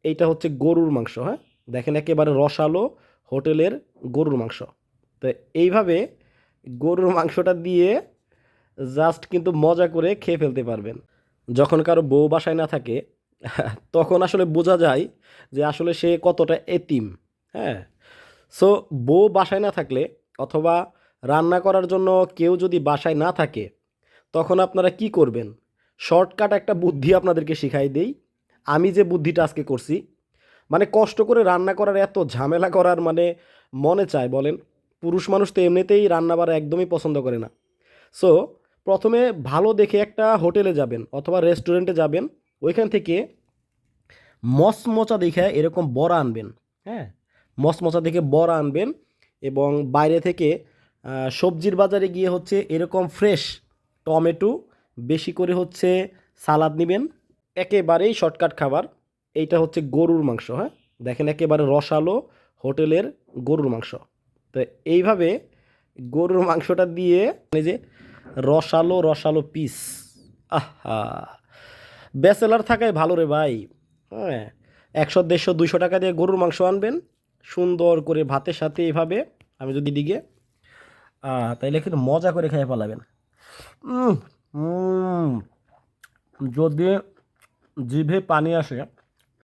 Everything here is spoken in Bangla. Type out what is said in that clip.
এইটা হচ্ছে গরুর মাংস, হ্যাঁ? দেখেন একেবারে রসালো হোটেলের গরুর মাংস। তো এইভাবে গরুর মাংসটা দিয়ে জাস্ট কিন্তু মজা করে খেয়ে ফেলতে পারবেন। যখন কারো বউ বাসায় না থাকে তখন আসলে বোঝা যায় যে আসলে সে কতটা এতিম, হ্যাঁ? সো বউ বাসায় না থাকলে অথবা রান্না করার জন্য কেউ যদি বাসায় না থাকে তখন আপনারা কি করবেন? শর্টকাট একটা বুদ্ধি আপনাদেরকে শিখাই দেই। আমি যে বুদ্ধিটা আজকে করছি, মানে কষ্ট করে রান্না করার এত ঝামেলা করার মানে মনে চায় বলেন? পুরুষ মানুষ তো এমনিতেই রান্না-বাড়া একদমই পছন্দ করে না। সো প্রথমে ভালো দেখে একটা হোটেলে যাবেন অথবা রেস্টুরেন্টে যাবেন। ওইখান থেকে মচমচা দেখে এরকম বড়া আনবেন, হ্যাঁ? মচমচা দেখে বড়া আনবেন এবং বাইরে থেকে সবজির বাজারে গিয়ে হচ্ছে এরকম ফ্রেশ টমেটো, বেশি করে হচ্ছে সালাদ নিবেন। একেবারেই শর্টকাট খাবার। এইটা হচ্ছে গরুর মাংস, হ্যাঁ? দেখেন একেবারে রসালো হোটেলের গরুর মাংস। তো এইভাবে গরুর মাংসটা দিয়ে এই যে রসালো, রসালো পিস। আহা! ব্যাচেলর থাকাই ভালো রে ভাই। হ্যাঁ? ১০০, ১৫০, ২০০ টাকা দিয়ে গরুর মাংস আনবেন। সুন্দর করে ভাতের সাথে এভাবে আমি যদি দিকে তাইলে কিন্তু মজা করে খেয়ে ফেলাবেন। উম, উম, যদি জিভে পানি আসে